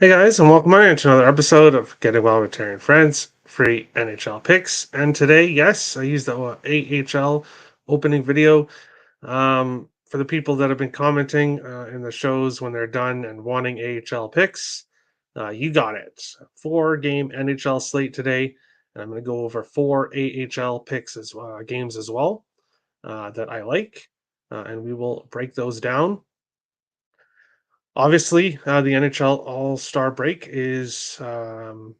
Hey guys, and welcome on to another episode of Getting Well with Terry and Friends, free NHL picks. And today, yes, I used the AHL opening video for the people that have been commenting in the shows when they're done and wanting AHL picks. You got it. 4 game NHL slate today, and I'm going to go over 4 AHL picks as games as well that I like, and we will break those down. Obviously, the NHL All-Star break is in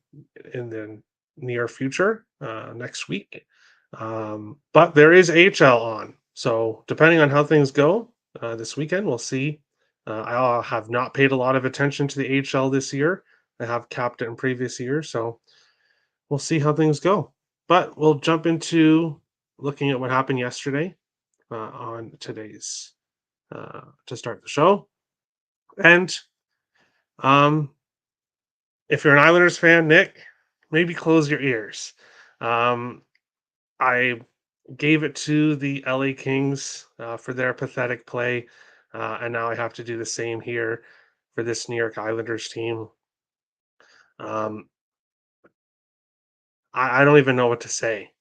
the near future, next week. But there is AHL on. So depending on how things go this weekend, we'll see. I have not paid a lot of attention to the AHL this year. I have capped it in previous years, so we'll see how things go. But we'll jump into looking at what happened yesterday on today's to start the show. And um, if you're an Islanders fan, Nick, maybe close your ears. Um, I gave it to the LA Kings for their pathetic play, and now I have to do the same here for this New York Islanders team. Um, I don't even know what to say.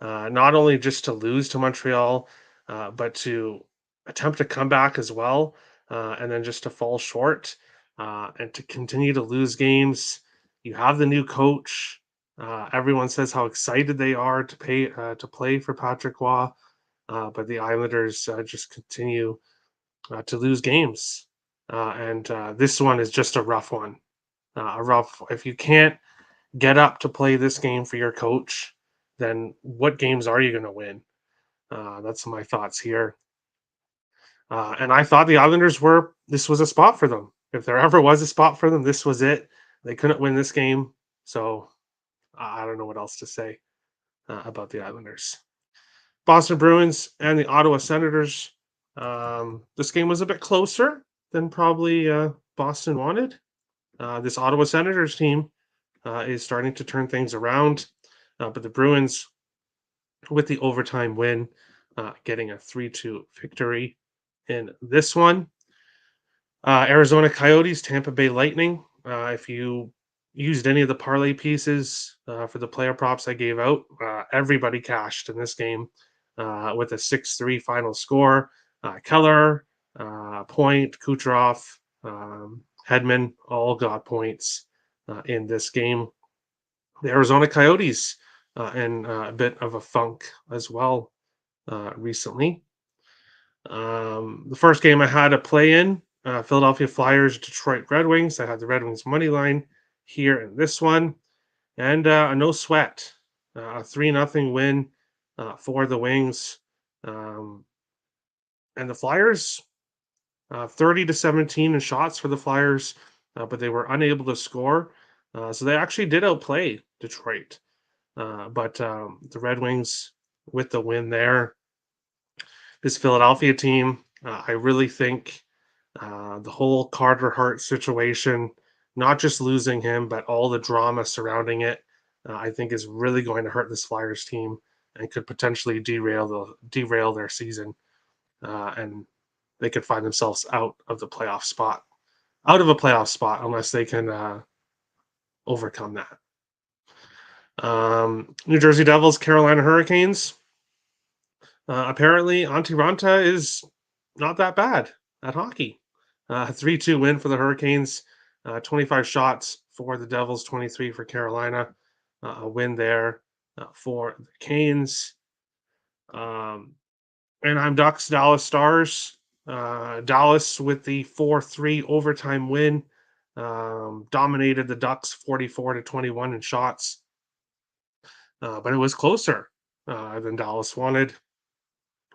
Not only just to lose to Montreal, but to attempt a comeback as well, and then just to fall short and to continue to lose games. You have the new coach. Everyone says how excited they are to play for Patrick Waugh, but the Islanders just continue to lose games, and this one is just a rough one. A rough. If you can't get up to play this game for your coach, then what games are you going to win? That's my thoughts here. And I thought the Islanders this was a spot for them. If there ever was a spot for them, this was it. They couldn't win this game. So I don't know what else to say about the Islanders. Boston Bruins and the Ottawa Senators. This game was a bit closer than probably Boston wanted. This Ottawa Senators team is starting to turn things around. But the Bruins, with the overtime win, getting a 3-2 victory in this one. Arizona Coyotes, Tampa Bay Lightning. If you used any of the parlay pieces for the player props I gave out, everybody cashed in this game with a 6-3 final score. Keller, Point, Kucherov, Hedman all got points in this game. The Arizona Coyotes in a bit of a funk as well recently. The first game I had to play in Philadelphia Flyers, Detroit Red Wings. I had the Red Wings money line here in this one, and no sweat, a 3-0 win for the Wings, um, and the Flyers 30-17 in shots for the Flyers, but they were unable to score. So they actually did outplay Detroit, but the Red Wings with the win there. This Philadelphia team, I really think the whole Carter Hart situation, not just losing him, but all the drama surrounding it, I think is really going to hurt this Flyers team and could potentially derail their season, and they could find themselves out of a playoff spot unless they can overcome that. New Jersey Devils, Carolina Hurricanes. Apparently, Antti Ranta is not that bad at hockey. 3-2 win for the Hurricanes, 25 shots for the Devils, 23 for Carolina. A win there for the Canes. Anaheim Ducks, Dallas Stars. Dallas with the 4-3 overtime win. Dominated the Ducks 44-21 in shots. But it was closer than Dallas wanted.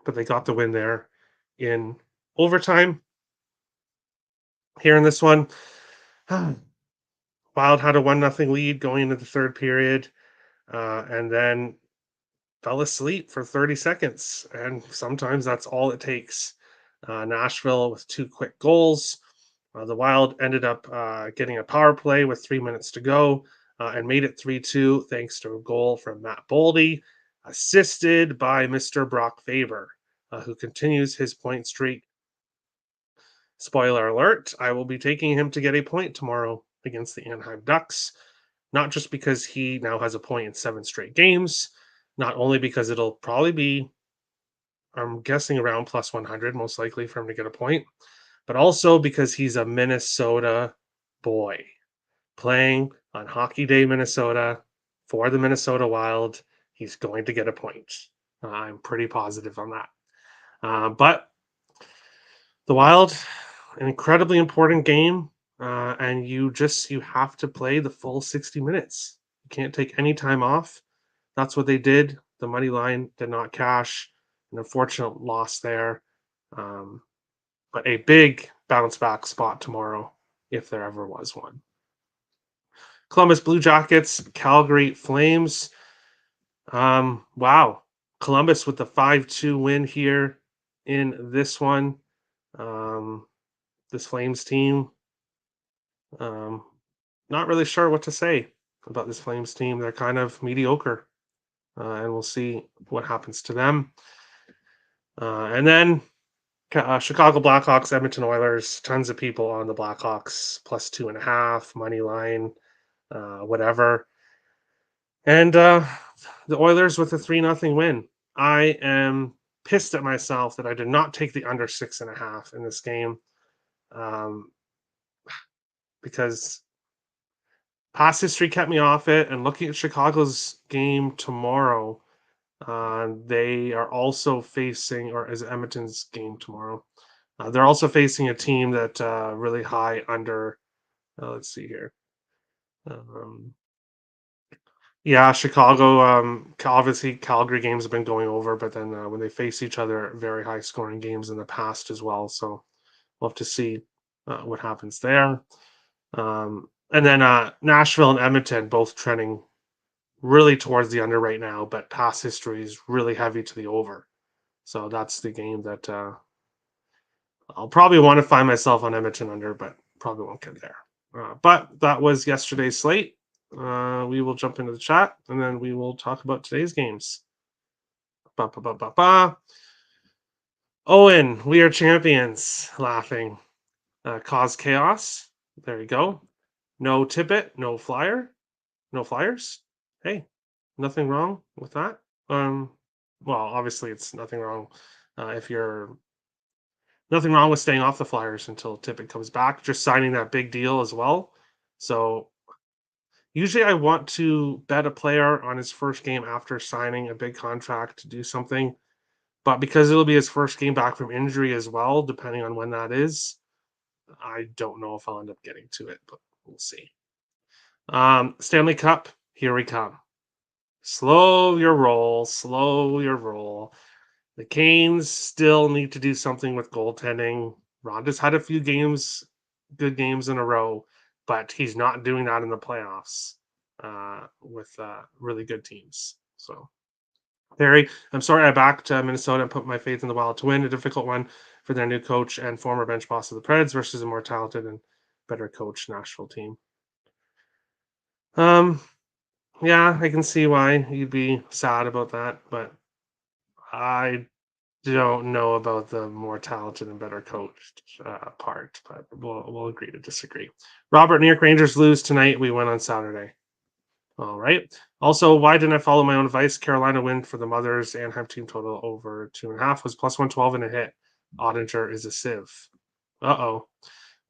But they got the win there in overtime. Here in this one, Wild had a 1-0 lead going into the third period, and then fell asleep for 30 seconds. And sometimes that's all it takes. Nashville with 2 quick goals. The Wild ended up getting a power play with 3 minutes to go and made it 3-2 thanks to a goal from Matt Boldy, assisted by Mr. Brock Faber, who continues his point streak. Spoiler alert, I will be taking him to get a point tomorrow against the Anaheim Ducks, not just because he now has a point in 7 straight games, not only because it'll probably be, I'm guessing, around plus 100, most likely for him to get a point, but also because he's a Minnesota boy playing on Hockey Day, Minnesota for the Minnesota Wild. He's going to get a point. I'm pretty positive on that. But the Wild, an incredibly important game, and you have to play the full 60 minutes. You can't take any time off. That's what they did. The money line did not cash. An unfortunate loss there, um, but a big bounce back spot tomorrow if there ever was one. Columbus Blue Jackets, Calgary Flames. Wow, Columbus with the 5-2 win here in this one. Um, this Flames team. Um, Not really sure what to say about this Flames team. They're kind of mediocre, and we'll see what happens to them. And then Chicago Blackhawks, Edmonton Oilers. Tons of people on the Blackhawks plus 2.5 money line, whatever. And the Oilers with a 3-0 win. I am pissed at myself that I did not take the under 6.5 in this game, um, because past history kept me off it. And looking at Chicago's game tomorrow, they are also facing, or is it Edmonton's game tomorrow? They're also facing a team that really high under. Let's see here. Um, yeah, Chicago. Obviously, Calgary games have been going over, but then when they face each other, very high scoring games in the past as well. So we'll have to see what happens there. And then Nashville and Edmonton both trending really towards the under right now, but past history is really heavy to the over. So that's the game that I'll probably want to find myself on Edmonton under, but probably won't get there. But that was yesterday's slate. We will jump into the chat and then we will talk about today's games. Ba, ba, ba, ba, ba. Owen, we are champions. Laughing. Cause chaos. There you go. No Tippett, no flyer, no flyers. Hey, nothing wrong with that. Well, obviously it's nothing wrong if you're nothing wrong with staying off the Flyers until Tippett comes back. Just signing that big deal as well. So usually I want to bet a player on his first game after signing a big contract to do something. But because it'll be his first game back from injury as well, depending on when that is, I don't know if I'll end up getting to it, but we'll see. Stanley Cup, here we come. Slow your roll, slow your roll. The Canes still need to do something with goaltending. Ronda's had a few good games in a row, but he's not doing that in the playoffs with really good teams. So, Harry, I'm sorry I backed Minnesota and put my faith in the Wild to win. A difficult one for their new coach and former bench boss of the Preds versus a more talented and better coach Nashville team. Um, yeah, I can see why you'd be sad about that, but I don't know about the more talented and better coached part, but we'll agree to disagree. Robert, New York Rangers lose tonight. We win on Saturday. All right. Also, why didn't I follow my own advice? Carolina win for the Mothers. Anaheim team total over 2.5 was plus 112 and a hit. Ottinger is a sieve. Uh-oh.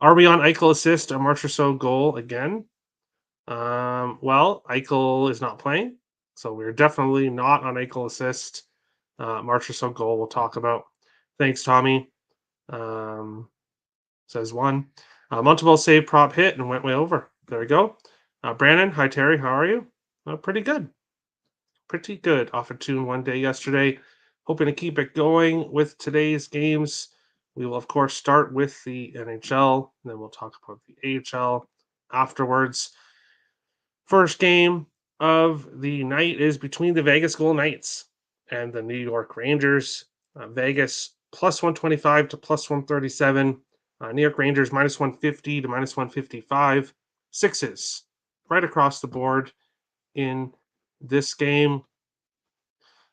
Are we on Eichel assist, a Marchessault goal again? Well, Eichel is not playing, so we're definitely not on Eichel assist. Marchessault goal we'll talk about. Thanks, Tommy. Says one. Multiple save prop hit and went way over. There we go. Brandon, hi Terry, how are you? Pretty good. Pretty good off a 2-1 day yesterday. Hoping to keep it going with today's games. We will, of course, start with the NHL, and then we'll talk about the AHL afterwards. First game of the night is between the Vegas Golden Knights and the New York Rangers. Vegas plus 125 to plus 137. New York Rangers minus 150 to minus 155. Sixes right across the board in this game.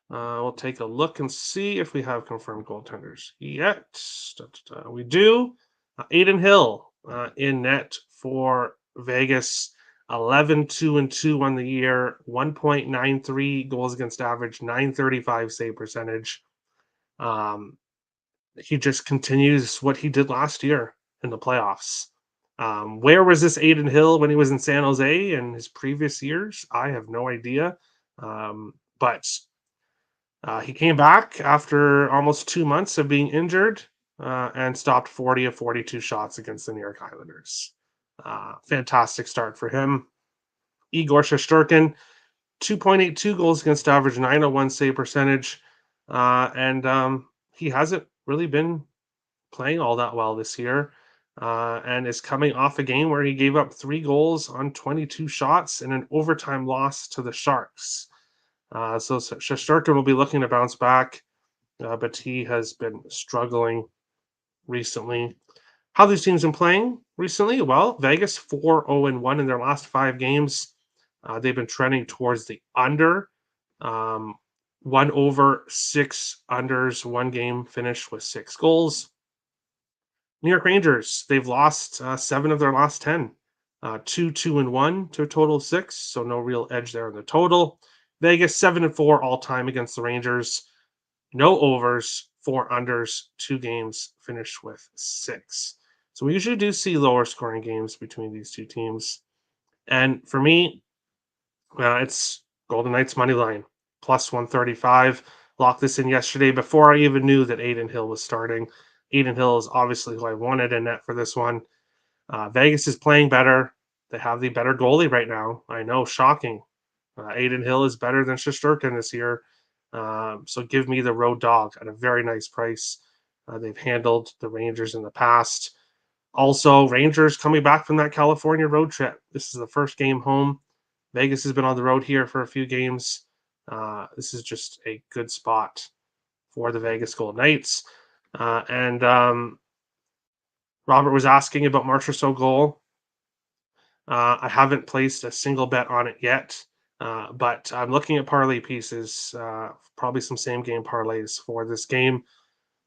We'll take a look and see if we have confirmed goaltenders yet. We do. Aiden Hill in net for Vegas 11-2-2 on the year, 1.93 goals against average, 935 save percentage. Um, he just continues what he did last year in the playoffs. Where was this Aiden Hill when he was in San Jose in his previous years? I have no idea. But he came back after almost 2 months of being injured and stopped 40 of 42 shots against the New York Islanders. Fantastic start for him. Igor Shesterkin, 2.82 goals against average, 901 save percentage. And he hasn't really been playing all that well this year, and is coming off a game where he gave up 3 goals on 22 shots in an overtime loss to the Sharks. So Shesterkin will be looking to bounce back, but he has been struggling recently. How these teams been playing recently? Well, Vegas 4-0-1 in their last 5 games. They've been trending towards the under. Um, 1/6 unders, 1 game finish with 6 goals. New York Rangers, they've lost 7 of their last 10. 2-2-1 to a total of 6, so no real edge there in the total. Vegas 7-4 all time against the Rangers. No overs, 4 unders, 2 games finished with 6. So we usually do see lower scoring games between these two teams. And for me, it's Golden Knights money line plus 135. Locked this in yesterday before I even knew that Aiden Hill was starting. Aiden Hill is obviously who I wanted in net for this one. Vegas is playing better. They have the better goalie right now. I know, shocking. Aiden Hill is better than Shesterkin this year. So give me the road dog at a very nice price. They've handled the Rangers in the past. Also, Rangers coming back from that California road trip. This is the first game home. Vegas has been on the road here for a few games. This is just a good spot for the Vegas Golden Knights. And Robert was asking about Marchessault goal. I haven't placed a single bet on it yet, but I'm looking at parlay pieces, probably some same game parlays for this game.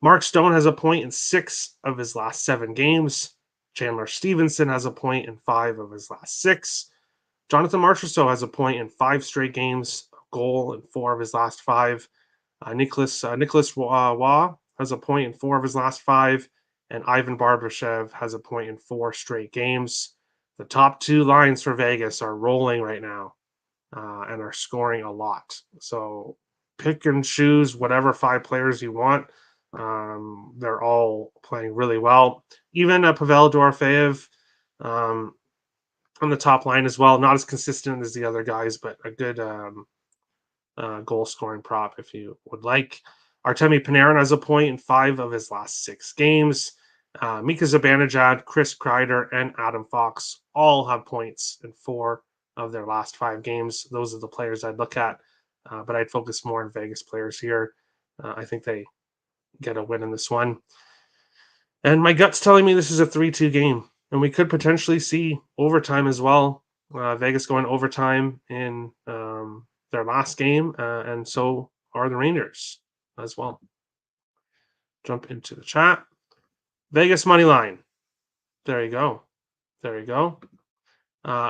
Mark Stone has a point in 6 of his last 7 games. Chandler Stevenson has a point in 5 of his last 6. Jonathan Marchessault has a point in 5 straight games, a goal in 4 of his last 5. Nicholas Waugh has a point in 4 of his last 5, and Ivan Barbashev has a point in 4 straight games. The top 2 lines for Vegas are rolling right now and are scoring a lot. So pick and choose whatever 5 players you want. They're all playing really well. Even Pavel Dorofeyev on the top line as well. Not as consistent as the other guys, but a good goal scoring prop if you would like. Artemi Panarin has a point in 5 of his last 6 games. Mika Zibanejad, Chris Kreider, and Adam Fox all have points in 4 of their last 5 games. Those are the players I'd look at, but I'd focus more on Vegas players here. I think they get a win in this one. And my gut's telling me this is a 3-2 game, and we could potentially see overtime as well. Vegas going overtime in their last game, and so are the Rangers as well. Jump into the chat. Vegas money line. There you go. There you go.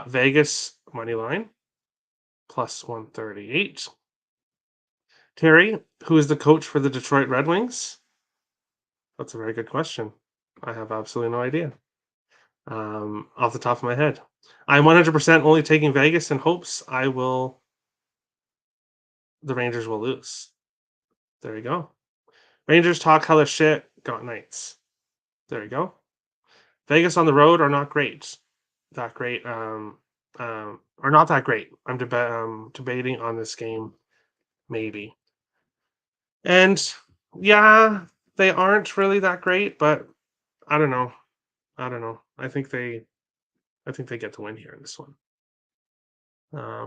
Vegas money line plus 138. Terry, who is the coach for the Detroit Red Wings? That's a very good question. I have absolutely no idea. Off the top of my head, I'm 100% only taking Vegas in hopes the Rangers will lose. There you go. Rangers talk hella shit, got Knights. There you go. Vegas on the road are not great. That great. Are not that great. I'm debating on this game, maybe. And yeah, they aren't really that great, but I don't know. I think they get the win here in this one.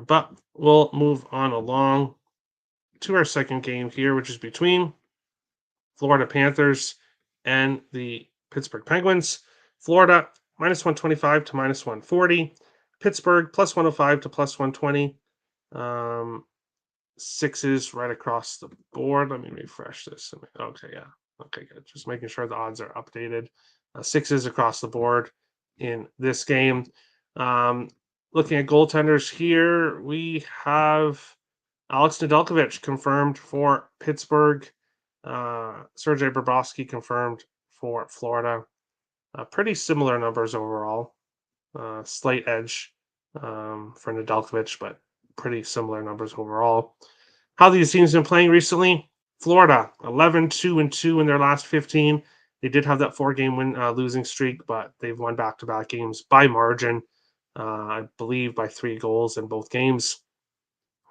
But we'll move on along to our second game here, which is between Florida Panthers and the Pittsburgh Penguins. Florida minus 125 to minus 140. Pittsburgh plus 105 to plus 120. Sixes right across the board. Let me refresh this. Okay, yeah. Okay, good. Just making sure the odds are updated. Sixes across the board in this game. Um, Looking at goaltenders here, we have Alex Nedeljkovic confirmed for Pittsburgh. Sergei Bobrovsky confirmed for Florida. Pretty similar numbers overall. Slight edge for Nedeljkovic, but pretty similar numbers overall. How these teams been playing recently? Florida 11-2-2 in their last 15. They did have that 4-game win losing streak, but they've won back-to-back games by margin. I believe by 3 goals in both games.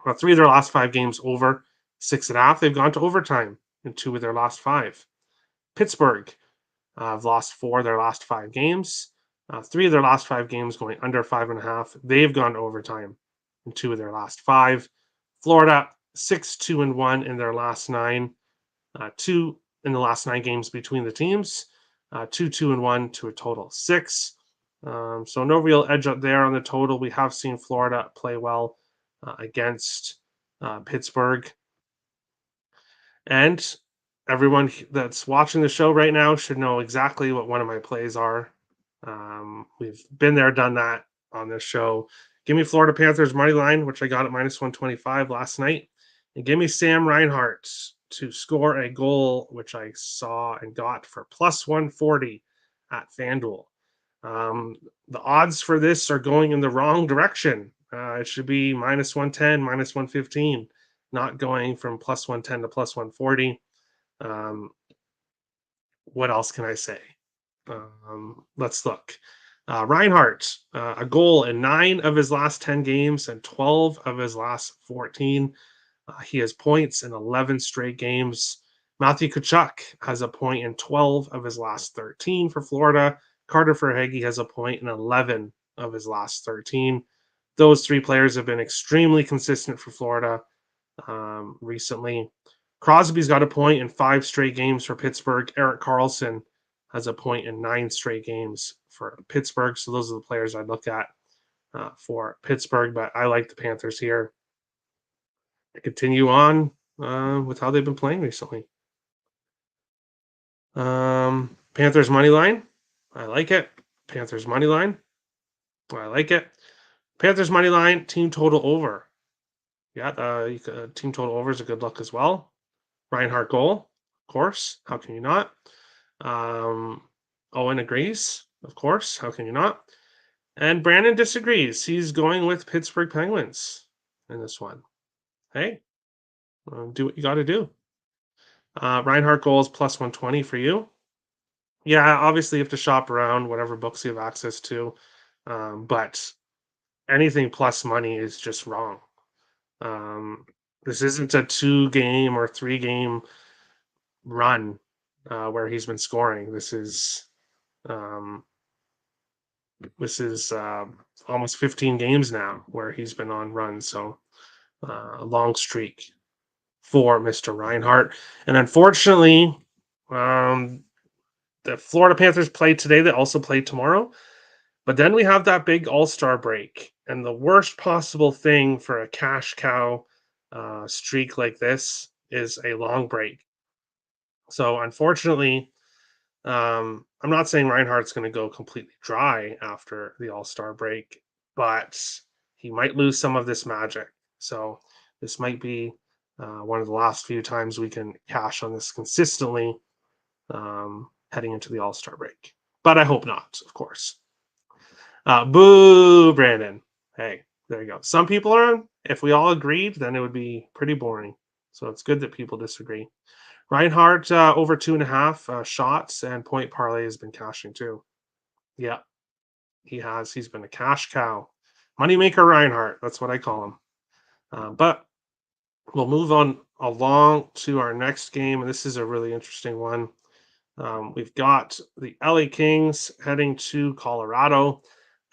3 of their last 5 games over 6.5. They've gone to overtime in 2 of their last 5. Pittsburgh have lost 4 of their last 5 games. 3 of their last 5 games going under 5.5. They've gone to overtime in 2 of their last 5. Florida 6-2-1 in their last 9. 2 in the last 9 games between the teams. 2-2-1 to a total of 6. So no real edge up there on the total. We have seen Florida play well against Pittsburgh. And everyone that's watching the show right now should know exactly what one of my plays are. We've been there, done that on this show. Give me Florida Panthers money line, which I got at -125 last night, and give me Sam Reinhart to score a goal, which I saw and got for +140 at FanDuel. Um, the odds for this are going in the wrong direction. It should be -110, -115, not going from +110 to +140. Um, what else can I say? Let's look. Reinhardt, a goal in 9 of his last 10 games and 12 of his last 14. He has points in 11 straight games. Matthew Kachuk has a point in 12 of his last 13 for Florida. Carter Verhaeghe has a point in 11 of his last 13. Those 3 players have been extremely consistent for Florida recently. Crosby's got a point in 5 straight games for Pittsburgh. Erik Karlsson has a point in 9 straight games for Pittsburgh. So those are the players I'd look at for Pittsburgh. But I like the Panthers here to continue on with how they've been playing recently. Panthers money line. I like it. Panthers money line. I like it. Panthers money line. Team total over. Yeah, team total over is a good look as well. Reinhardt goal, of course. How can you not? Owen agrees, of course. How can you not? And Brandon disagrees. He's going with Pittsburgh Penguins in this one. Hey, do what you got to do. Reinhardt goals +120 for you. Yeah, obviously you have to shop around whatever books you have access to, but anything plus money is just wrong. This isn't a 2-game or 3-game run where he's been scoring. Um, this is almost 15 games now where he's been on runs. So a long streak for Mr. Reinhardt. And unfortunately, um, the Florida Panthers play today. They also play tomorrow. But then we have that big All-Star break. And the worst possible thing for a cash cow streak like this is a long break. So unfortunately, I'm not saying Reinhardt's going to go completely dry after the All Star break, but he might lose some of this magic. So this might be one of the last few times we can cash on this consistently heading into the All Star break. But I hope not, of course. Boo, Brandon. Hey, there you go. Some people are. If we all agreed, then it would be pretty boring. So it's good that people disagree. Reinhardt over 2.5 shots and point parlay has been cashing too. Yeah, he has. He's been a cash cow. Moneymaker Reinhardt. That's what I call him. But we'll move on along to our next game. And this is a really interesting one. We've got the LA Kings heading to Colorado.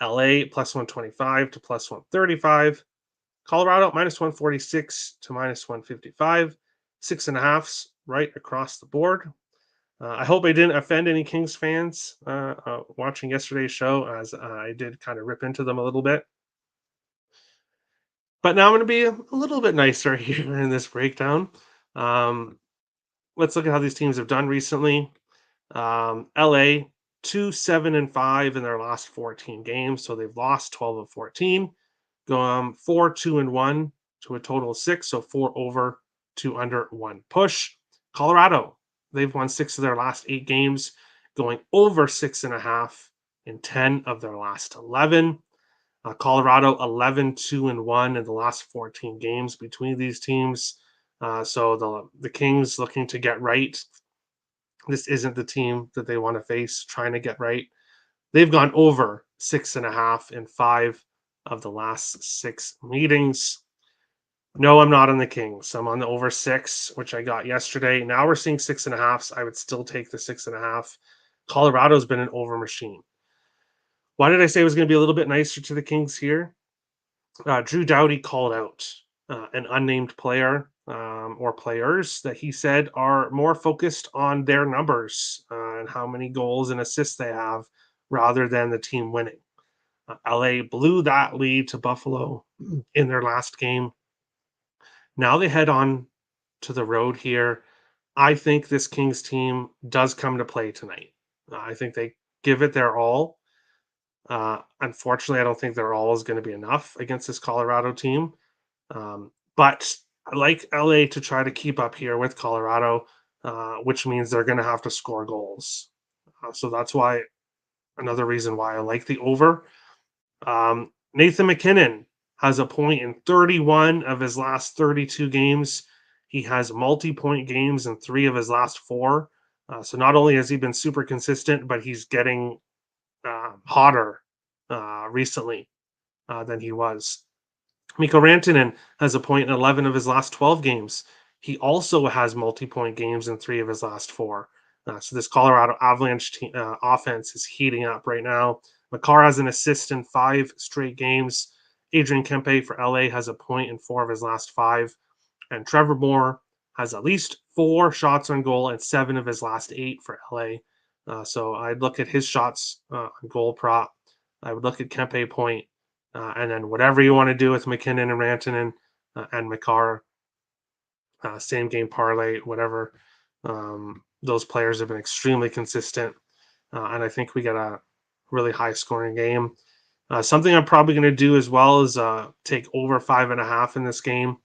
LA +125 to +135. Colorado -146 to -155. 6.5s right across the board. I hope I didn't offend any Kings fans watching yesterday's show, as I did kind of rip into them a little bit. But now I'm going to be a little bit nicer here in this breakdown. Um, let's look at how these teams have done recently. LA 2-7-5 in their last 14 games. So they've lost 12 of 14. 4-2-1 to a total of six. So four over, two under, one push. Colorado, they've won six of their last eight games, going over 6.5 in 10 of their last 11. Colorado 11-2-1 in the last 14 games between these teams. So the Kings looking to get right. This isn't the team that they want to face trying to get right. They've gone over 6.5 in five of the last six meetings. No, I'm not on the Kings. I'm on the over six, which I got yesterday. Now we're seeing 6.5. I would still take the 6.5. Colorado's been an over machine. Why did I say it was going to be a little bit nicer to the Kings here? Drew Doughty called out an unnamed player or players that he said are more focused on their numbers and how many goals and assists they have rather than the team winning. LA blew that lead to Buffalo in their last game. Now they head on to the road here. I think this Kings team does come to play tonight. I think they give it their all. Unfortunately, I don't think their all is going to be enough against this Colorado team. But I like LA to try to keep up here with Colorado, which means they're going to have to score goals. So that's why another reason why I like the over. Nathan McKinnon has a point in 31 of his last 32 games. He has multi-point games in three of his last four. So not only has he been super consistent, but he's getting hotter recently than he was. Mikko Rantanen has a point in 11 of his last 12 games. He also has multi-point games in three of his last four. So this Colorado Avalanche offense is heating up right now. Makar has an assist in five straight games. Adrian Kempe for LA has a point in four of his last five. And Trevor Moore has at least four shots on goal and seven of his last eight for LA. So I'd look at his shots on goal prop. I would look at Kempe point. And then whatever you want to do with McKinnon and Rantanen and Makar, same game parlay, whatever. Those players have been extremely consistent. And I think we get a really high scoring game. Something I'm probably going to do as well is take over 5.5 in this game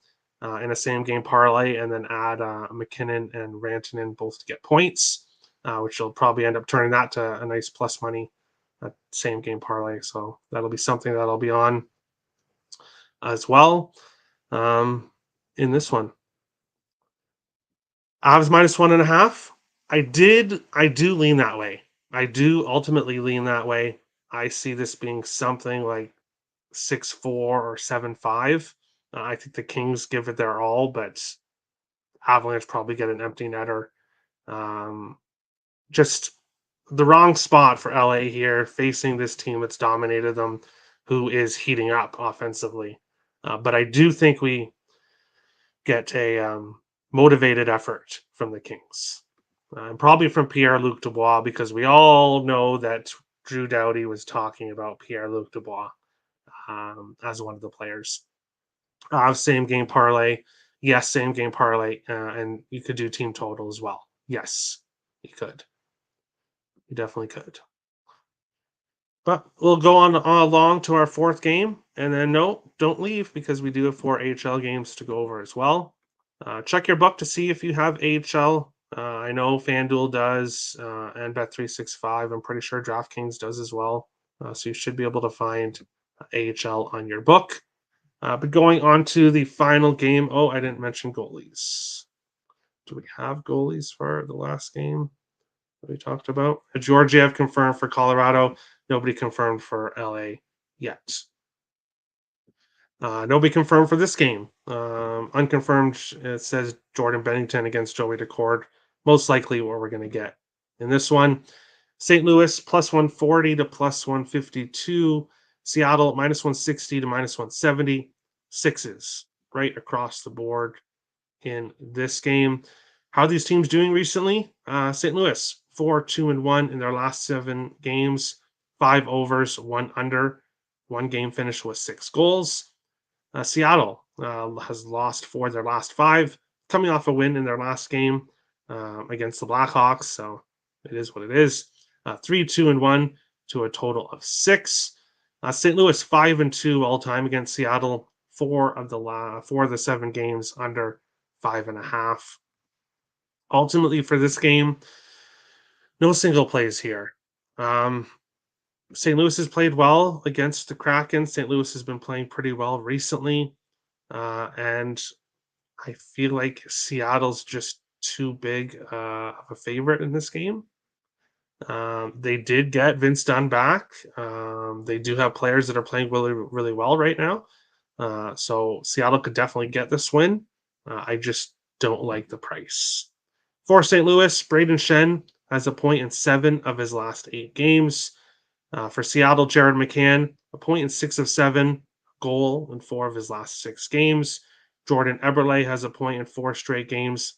in a same game parlay, and then add McKinnon and Rantanen both to get points, which will probably end up turning that to a nice plus money same game parlay. So that'll be something that I'll be on as well in this one. Avs minus 1.5. I do lean that way. I do ultimately lean that way. I see this being something like 6-4 or 7-5. I think the Kings give it their all, but Avalanche probably get an empty netter. Just the wrong spot for LA here, facing this team that's dominated them, who is heating up offensively. But I do think we get a motivated effort from the Kings. And probably from Pierre-Luc Dubois, because we all know that Drew Doughty was talking about Pierre-Luc Dubois as one of the players. Same game parlay. Yes, same game parlay. And you could do team total as well. Yes, you could. You definitely could. But we'll go on along to our fourth game. And then, no, don't leave because we do have 4 AHL games to go over as well. Check your book to see if you have AHL. I know FanDuel does and Bet365. I'm pretty sure DraftKings does as well. So you should be able to find AHL on your book. But going on to the final game. Oh, I didn't mention goalies. Do we have goalies for the last game that we talked about? Georgiev confirmed for Colorado. Nobody confirmed for LA yet. Nobody confirmed for this game. Unconfirmed, it says Jordan Bennington against Joey Decord. Most likely what we're going to get in this one. St. Louis plus 140 to plus 152. Seattle minus 160 to minus 170. Sixes right across the board in this game. How are these teams doing recently? St. Louis 4-2-1 in their last 7 games. 5 overs, 1 under. 1 game finish with 6 goals. Seattle has lost 4 of their last 5, coming off a win in their last game against the Blackhawks. So it is what it is. 3-2-1 to a total of 6. St. Louis 5-2 all time against Seattle. Four of the 7 games under 5.5. Ultimately, for this game, no single plays here. Um, St. Louis has played well against the Kraken. St. Louis has been playing pretty well recently, and I feel like Seattle's just too big of a favorite in this game. They did get Vince Dunn back. They do have players that are playing really, really well right now. So Seattle could definitely get this win. I just don't like the price. For St. Louis, Braden Shen has a point in 7 of his last 8 games. For Seattle, Jared McCann, a point in 6 of 7, goal in 4 of his last 6 games. Jordan Eberle has a point in 4 straight games.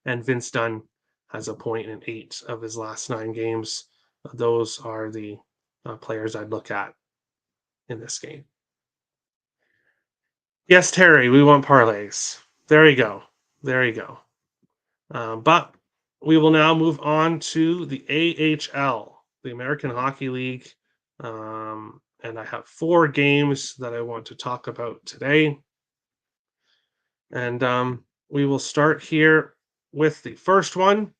And Vince Dunn has a point in 8 of his last 9 games. Those are the players I'd look at in this game. Yes, Terry, we want parlays. There you go. There you go. But we will now move on to the AHL, the American Hockey League. And I have 4 games that I want to talk about today. And we will start here with the first one,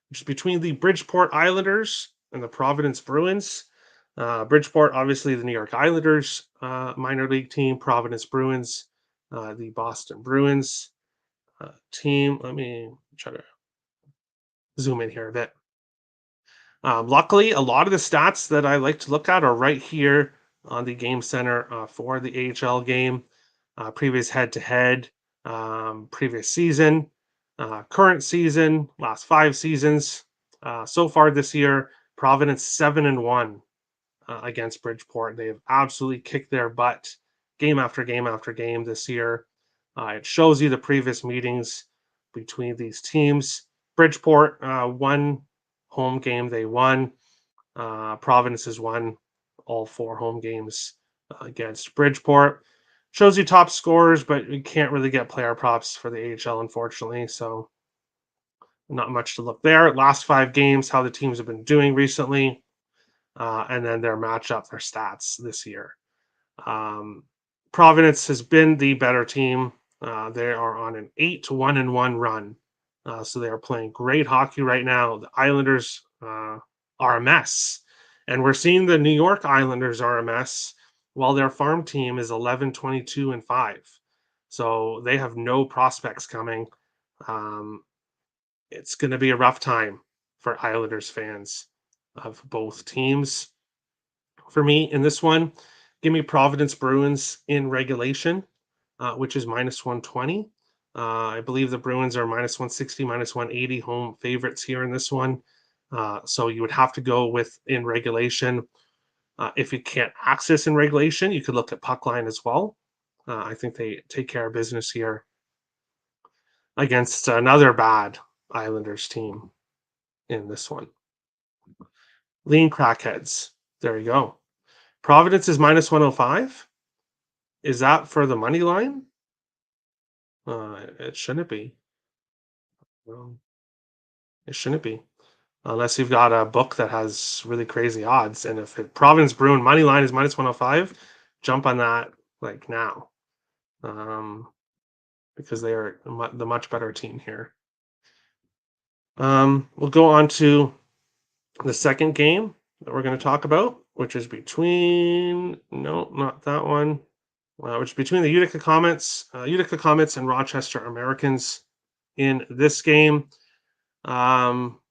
which is between the Bridgeport Islanders and the Providence Bruins. Bridgeport, obviously, the New York Islanders minor league team. Providence Bruins, the Boston Bruins team. Let me try to zoom in here a bit. Luckily, a lot of the stats that I like to look at are right here on the Game Center for the AHL game. Previous head-to-head, previous season, current season, last 5 seasons. So far this year, Providence 7-1 against Bridgeport. They have absolutely kicked their butt game after game after game this year. It shows you the previous meetings between these teams. Bridgeport one home game they won. Providence has won all 4 home games against Bridgeport. Shows you top scorers, but you can't really get player props for the AHL, unfortunately. So not much to look there. Last 5 games, how the teams have been doing recently, and then their matchup, their stats this year. Um, Providence has been the better team. They are on an 8-1-1 run. So they are playing great hockey right now. The Islanders are a mess. And we're seeing the New York Islanders are a mess while their farm team is 11-22-5. So they have no prospects coming. Um, it's going to be a rough time for Islanders fans of both teams. For me in this one, give me Providence Bruins in regulation, which is -120. I believe the Bruins are -160, -180 home favorites here in this one. So you would have to go with in regulation. If you can't access in regulation, you could look at puck line as well. I think they take care of business here against another bad Islanders team in this one. Lean crackheads. There you go. Providence is -105. Is that for the money line? It shouldn't be. Well, it shouldn't be. Unless you've got a book that has really crazy odds. And if Providence Bruin money line is -105, jump on that like now. Um, because they are the much better team here. We'll go on to the second game that we're going to talk about, which is between, no, not that one, which is between the Utica Comets and Rochester Americans in this game.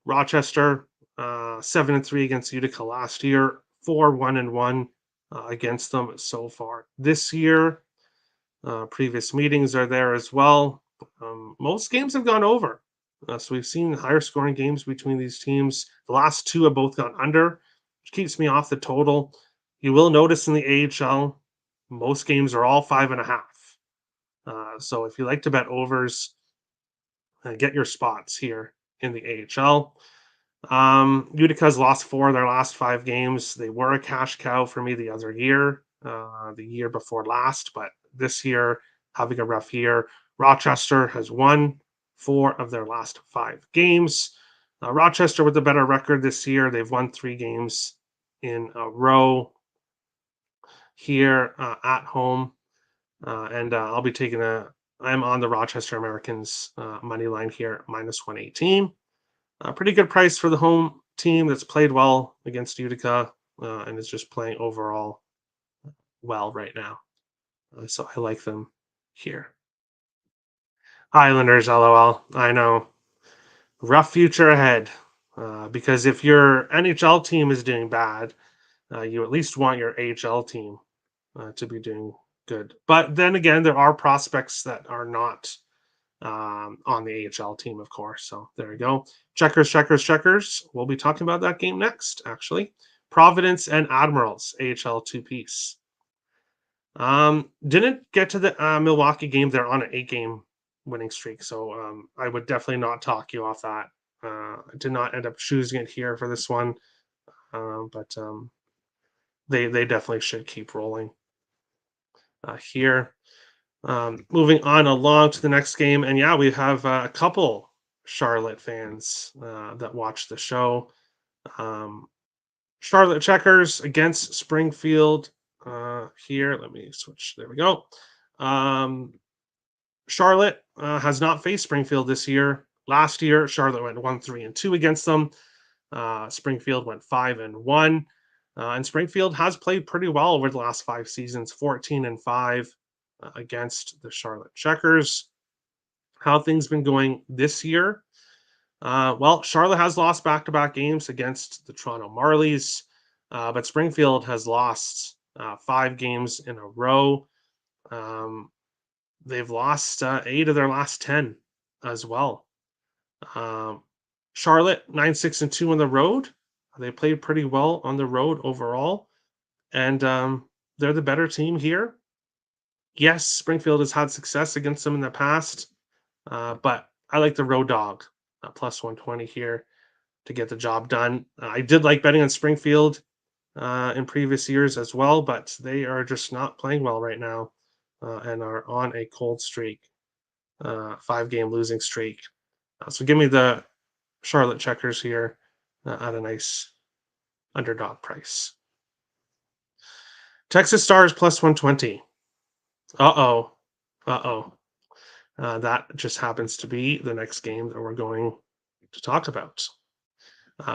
Rochester 7-3 against Utica last year, 4-1-1 against them so far this year. Previous meetings are there as well. Most games have gone over. So we've seen higher scoring games between these teams. The last 2 have both gone under, which keeps me off the total. You will notice in the AHL, most games are all 5.5. So if you like to bet overs, get your spots here in the AHL. Utica's lost 4 of their last 5 games. They were a cash cow for me the other year, the year before last, but this year having a rough year. Rochester has won 4 of their last 5 games. Rochester with a better record this year. They've won 3 games in a row here at home. And I'll be taking I'm on the Rochester Americans money line here, minus 118. Pretty good price for the home team that's played well against Utica and is just playing overall well right now. So I like them here. Islanders, lol. I know. Rough future ahead. Because if your NHL team is doing bad, you at least want your AHL team to be doing good. But then again, there are prospects that are not on the AHL team, of course. So there you go. Checkers, checkers, checkers. We'll be talking about that game next, actually. Providence and Admirals, AHL two piece. Didn't get to the Milwaukee game. They're on an 8 game winning streak. So I would definitely not talk you off that. I did not end up choosing it here for this one. But they definitely should keep rolling here. Moving on along to the next game, and yeah, we have a couple Charlotte fans that watch the show. Um, Charlotte Checkers against Springfield here. Let me switch. There we go. Um, Charlotte has not faced Springfield this year. Last year, Charlotte went 1-3-2 against them. Springfield went 5-1. And Springfield has played pretty well over the last 5 seasons, 14-5 against the Charlotte Checkers. How things been going this year? Well, Charlotte has lost back-to-back games against the Toronto Marlies, but Springfield has lost 5 games in a row. Um, they've lost 8 of their last 10 as well. Um, Charlotte 9-6-2 on the road. They played pretty well on the road overall, and they're the better team here. Yes, Springfield has had success against them in the past, but I like the road dog plus 120 here to get the job done. I did like betting on Springfield in previous years as well, but they are just not playing well right now and are on a cold streak, 5 game losing streak. So give me the Charlotte Checkers here at a nice underdog price. Texas Stars plus 120. Uh oh. Uh oh. That just happens to be the next game that we're going to talk about,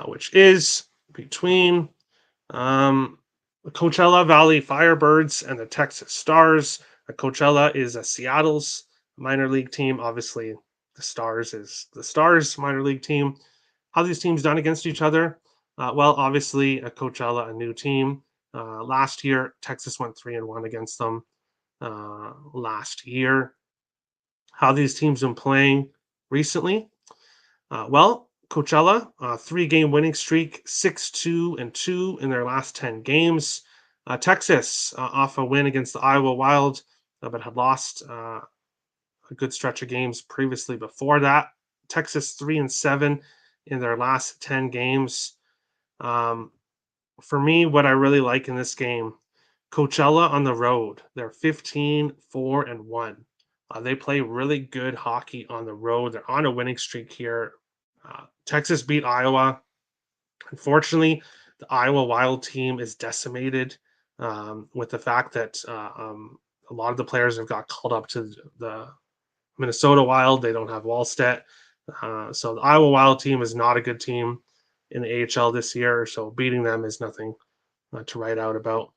which is between the Coachella Valley Firebirds and the Texas Stars. Coachella is a Seattle's minor league team. Obviously, the Stars is the Stars minor league team. How these teams done against each other? Well, obviously, Coachella, a new team. Last year, Texas went 3-1 against them. Last year, how these teams been playing recently? Well, Coachella, 3 game winning streak, 6-2-2 in their last 10 games. Texas, off a win against the Iowa Wild, but had lost a good stretch of games previously before that. Texas 3-7 in their last 10 games. For me, what I really like in this game, Coachella on the road, they're 15-4-1. They play really good hockey on the road. They're on a winning streak here. Texas beat Iowa. Unfortunately, the Iowa Wild team is decimated with the fact that a lot of the players have got called up to the Minnesota Wild. They don't have Wallstedt. So the Iowa Wild team is not a good team in the AHL this year. So beating them is nothing to write out about.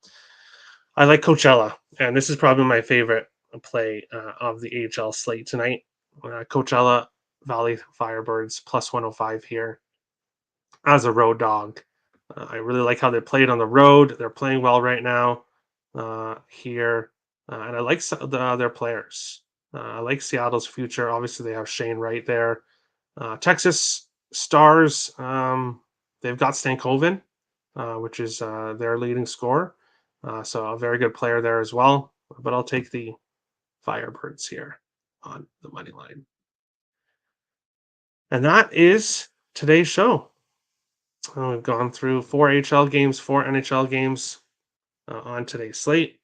I like Coachella, and this is probably my favorite play of the AHL slate tonight. Coachella Valley Firebirds plus 105 here as a road dog. I really like how they played on the road. They're playing well right now here, and I like their players. I like Seattle's future. Obviously, they have Shane Wright there. Texas Stars, they've got Stankoven, which is their leading scorer. So a very good player there as well. But I'll take the Firebirds here on the money line. And that is today's show. We've gone through 4 AHL games, 4 NHL games on today's slate.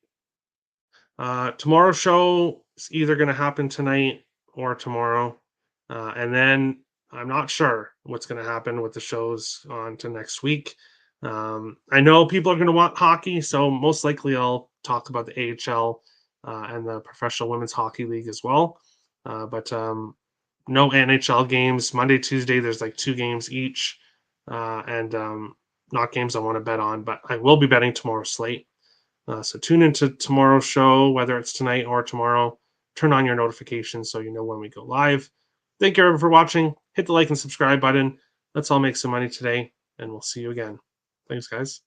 Tomorrow's show is either going to happen tonight or tomorrow. And then I'm not sure what's going to happen with the shows on to next week. I know people are going to want hockey, so most likely I'll talk about the AHL and the Professional Women's Hockey League as well. But no NHL games. Monday, Tuesday, there's like two games each, and not games I want to bet on, but I will be betting tomorrow's slate. So tune into tomorrow's show, whether it's tonight or tomorrow. Turn on your notifications so you know when we go live. Thank you everyone for watching. Hit the like and subscribe button. Let's all make some money today, and we'll see you again. Thanks, guys.